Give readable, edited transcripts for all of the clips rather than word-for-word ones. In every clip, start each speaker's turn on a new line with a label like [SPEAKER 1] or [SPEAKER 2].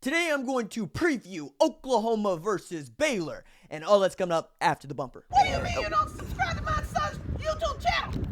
[SPEAKER 1] Today I'm going to preview Oklahoma versus Baylor and all that's coming up after the bumper.
[SPEAKER 2] What do you mean you don't subscribe to my son's YouTube channel?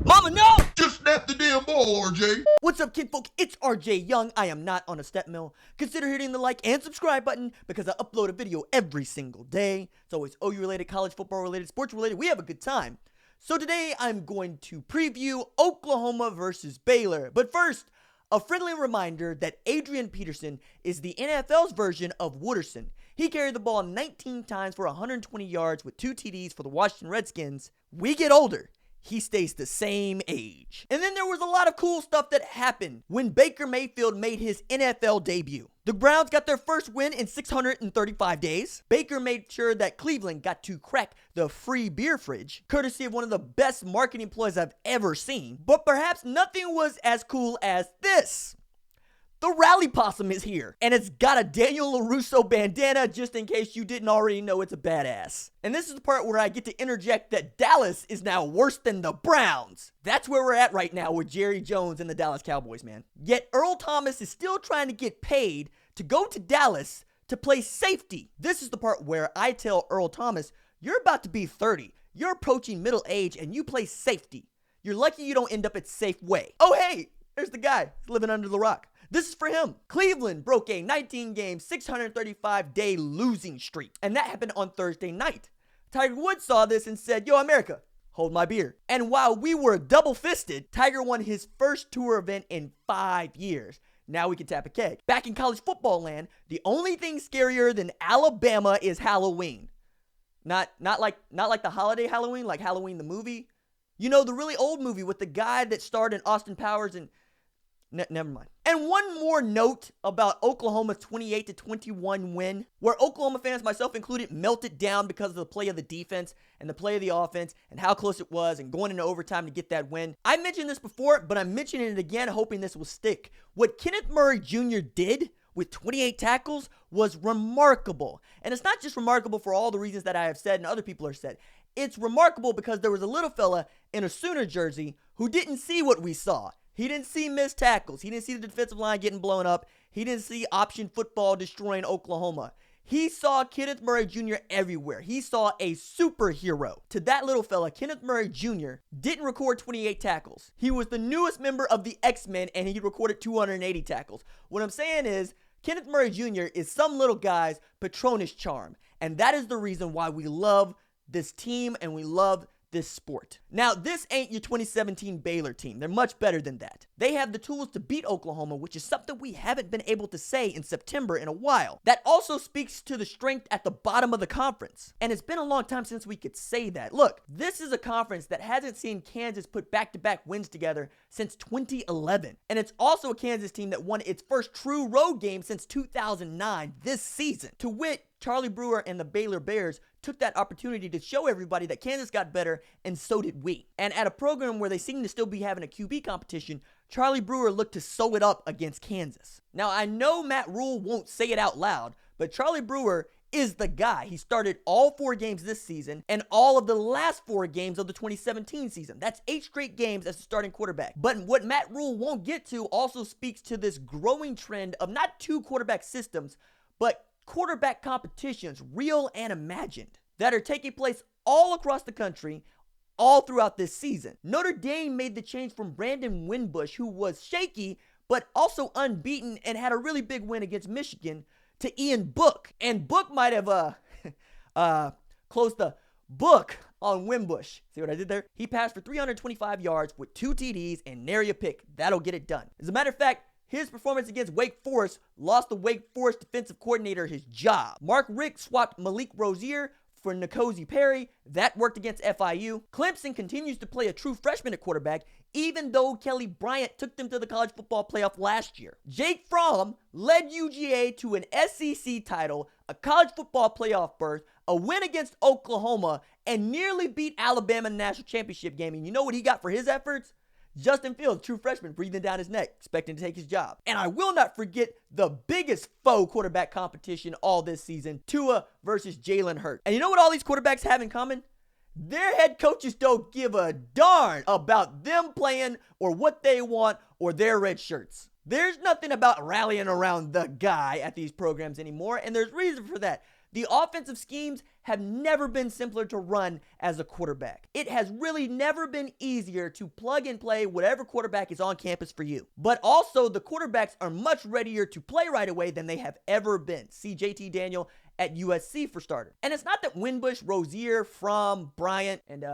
[SPEAKER 1] Mama, no!
[SPEAKER 3] Just snap the damn ball, RJ.
[SPEAKER 1] What's up, kinfolk? It's RJ Young. I am not on a step mill. Consider hitting the like and subscribe button because I upload a video every single day. It's always OU related, college football related, sports related. We have a good time. So today I'm going to preview Oklahoma versus Baylor. But first, a friendly reminder that Adrian Peterson is the NFL's version of Wooderson. He carried the ball 19 times for 120 yards with 2 TDs for the Washington Redskins. We get older. He stays the same age. And then there was a lot of cool stuff that happened when Baker Mayfield made his NFL debut. The Browns got their first win in 635 days. Baker made sure that Cleveland got to crack the free beer fridge, courtesy of one of the best marketing ploys I've ever seen. But perhaps nothing was as cool as this. The Rally Possum is here, and it's got a Daniel LaRusso bandana just in case you didn't already know it's a badass. And this is the part where I get to interject that Dallas is now worse than the Browns. That's where we're at right now with Jerry Jones and the Dallas Cowboys, man. Yet Earl Thomas is still trying to get paid to go to Dallas to play safety. This is the part where I tell Earl Thomas, you're about to be 30. You're approaching middle age and you play safety. You're lucky you don't end up at Safeway. Oh, hey, there's the guy living under the rock. This is for him. Cleveland broke a 19-game, 635-day losing streak, and that happened on Thursday night. Tiger Woods saw this and said, yo, America, hold my beer. And while we were double-fisted, Tiger won his first tour event in 5 years. Now we can tap a keg. Back in college football land, the only thing scarier than Alabama is Halloween. Not like the holiday Halloween, like Halloween the movie. You know, the really old movie with the guy that starred in Austin Powers and... Never mind. And one more note about Oklahoma's 28-21 win, where Oklahoma fans, myself included, melted down because of the play of the defense and the play of the offense and how close it was and going into overtime to get that win. I mentioned this before, but I'm mentioning it again, hoping this will stick. What Kenneth Murray Jr. did with 28 tackles was remarkable. And it's not just remarkable for all the reasons that I have said and other people have said. It's remarkable because there was a little fella in a Sooner jersey who didn't see what we saw. He didn't see missed tackles. He didn't see the defensive line getting blown up. He didn't see option football destroying Oklahoma. He saw Kenneth Murray Jr. everywhere. He saw a superhero. To that little fella, Kenneth Murray Jr. didn't record 28 tackles. He was the newest member of the X-Men, and he recorded 280 tackles. What I'm saying is, Kenneth Murray Jr. is some little guy's Patronus charm, and that is the reason why we love this team and we love this sport. Now, this ain't your 2017 Baylor team. They're much better than that. They have the tools to beat Oklahoma, which is something we haven't been able to say in September in a while. That also speaks to the strength at the bottom of the conference. And it's been a long time since we could say that. Look, this is a conference that hasn't seen Kansas put back-to-back wins together since 2011. And it's also a Kansas team that won its first true road game since 2009 this season. To wit, Charlie Brewer and the Baylor Bears took that opportunity to show everybody that Kansas got better, and so did we. And at a program where they seem to still be having a QB competition, Charlie Brewer looked to sew it up against Kansas. Now, I know Matt Rule won't say it out loud, but Charlie Brewer is the guy. He started all 4 games this season and all of the last 4 games of the 2017 season. That's 8 straight games as a starting quarterback. But what Matt Rule won't get to also speaks to this growing trend of not 2 quarterback systems, but quarterback competitions, real and imagined, that are taking place all across the country, all throughout this season. Notre Dame made the change from Brandon Wimbush, who was shaky, but also unbeaten and had a really big win against Michigan, to Ian Book. And Book might have closed the book on Wimbush. See what I did there? He passed for 325 yards with 2 TDs and nary a pick. That'll get it done. As a matter of fact, his performance against Wake Forest lost the Wake Forest defensive coordinator his job. Mark Richt swapped Malik Rozier for N'Kosi Perry. That worked against FIU. Clemson continues to play a true freshman at quarterback, even though Kelly Bryant took them to the college football playoff last year. Jake Fromm led UGA to an SEC title, a college football playoff berth, a win against Oklahoma, and nearly beat Alabama in the national championship game. And you know what he got for his efforts? Justin Fields, true freshman, breathing down his neck, expecting to take his job. And I will not forget the biggest faux quarterback competition all this season, Tua versus Jalen Hurts. And you know what all these quarterbacks have in common? Their head coaches don't give a darn about them playing or what they want or their red shirts. There's nothing about rallying around the guy at these programs anymore, and there's reason for that. The offensive schemes have never been simpler to run as a quarterback. It has really never been easier to plug and play whatever quarterback is on campus for you. But also, the quarterbacks are much readier to play right away than they have ever been. See JT Daniel at USC for starter. And it's not that Winbush, Rozier, Fromm, Bryant, and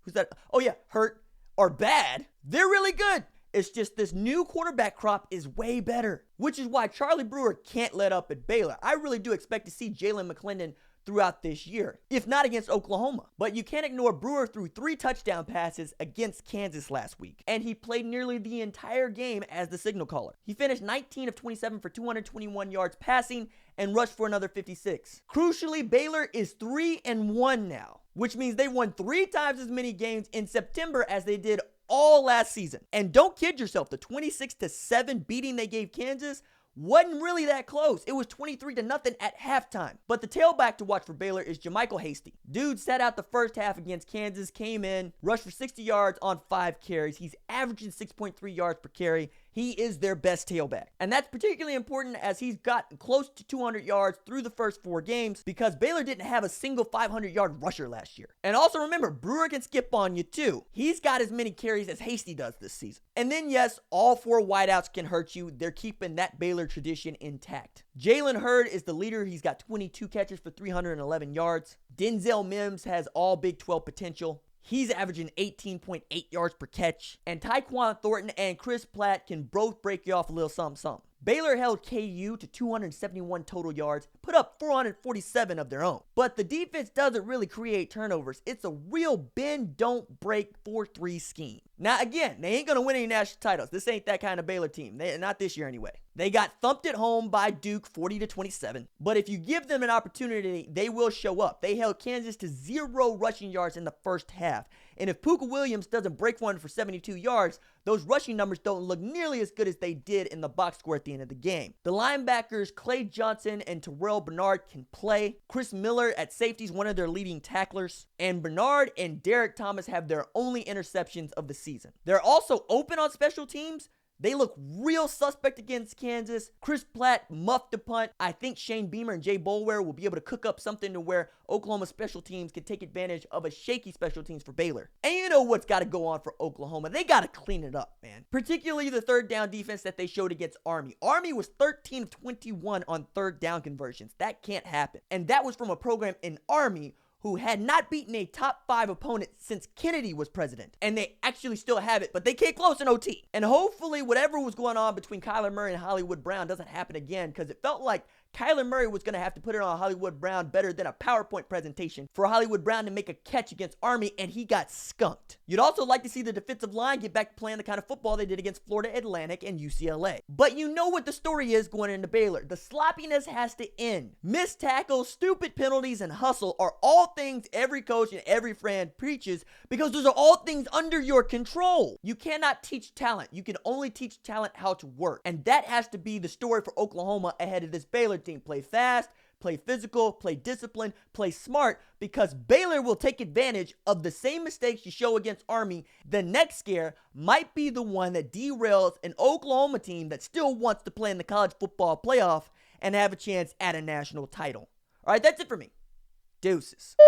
[SPEAKER 1] who's that? Oh yeah, Hurt are bad. They're really good. It's just this new quarterback crop is way better, which is why Charlie Brewer can't let up at Baylor. I really do expect to see Jalen McClendon throughout this year, if not against Oklahoma. But you can't ignore Brewer threw 3 touchdown passes against Kansas last week, and he played nearly the entire game as the signal caller. He finished 19 of 27 for 221 yards passing and rushed for another 56. Crucially, Baylor is 3-1 now, which means they won 3 times as many games in September as they did all last season. And don't kid yourself, the 26-7 beating they gave Kansas wasn't really that close. It was 23-0 at halftime. But the tailback to watch for Baylor is JaMychal Hasty. Dude sat out the first half against Kansas, came in, rushed for 60 yards on 5 carries. He's averaging 6.3 yards per carry. He is their best tailback. And that's particularly important as he's gotten close to 200 yards through the first 4 games because Baylor didn't have a single 500-yard rusher last year. And also remember, Brewer can skip on you too. He's got as many carries as Hasty does this season. And then yes, all 4 wideouts can hurt you. They're keeping that Baylor tradition intact. Jalen Hurd is the leader. He's got 22 catches for 311 yards. Denzel Mims has all Big 12 potential. He's averaging 18.8 yards per catch. And Tyquan Thornton and Chris Platt can both break you off a little something. Baylor held KU to 271 total yards, put up 447 of their own. But the defense doesn't really create turnovers. It's a real bend, don't break 4-3 scheme. Now again, they ain't gonna win any national titles. This ain't that kind of Baylor team. Not this year anyway. They got thumped at home by Duke 40-27. But if you give them an opportunity, they will show up. They held Kansas to 0 rushing yards in the first half. And if Puka Williams doesn't break one for 72 yards, those rushing numbers don't look nearly as good as they did in the box score at the end of the game. The linebackers Clay Johnson and Terrell Bernard can play. Chris Miller at safety is one of their leading tacklers. And Bernard and Derek Thomas have their only interceptions of the season. They're also open on special teams. They look real suspect against Kansas. Chris Platt muffed the punt. I think Shane Beamer and Jay Boulware will be able to cook up something to where Oklahoma special teams can take advantage of a shaky special teams for Baylor. And you know what's got to go on for Oklahoma. They got to clean it up, man. Particularly the third down defense that they showed against Army. Army was 13 of 21 on third down conversions. That can't happen. And that was from a program in Army who had not beaten a top 5 opponent since Kennedy was president. And they actually still have it, but they came close in OT. And hopefully whatever was going on between Kyler Murray and Hollywood Brown doesn't happen again, because it felt like Kyler Murray was going to have to put it on Hollywood Brown better than a PowerPoint presentation for Hollywood Brown to make a catch against Army, and he got skunked. You'd also like to see the defensive line get back to playing the kind of football they did against Florida Atlantic and UCLA. But you know what the story is going into Baylor. The sloppiness has to end. Missed tackles, stupid penalties, and hustle are all things every coach and every fan preaches, because those are all things under your control. You cannot teach talent. You can only teach talent how to work. And that has to be the story for Oklahoma ahead of this Baylor team. Play fast, play physical, play disciplined, play smart, because Baylor will take advantage of the same mistakes you show against Army. The next scare might be the one that derails an Oklahoma team that still wants to play in the college football playoff and have a chance at a national title. All right, that's it for me. Deuces.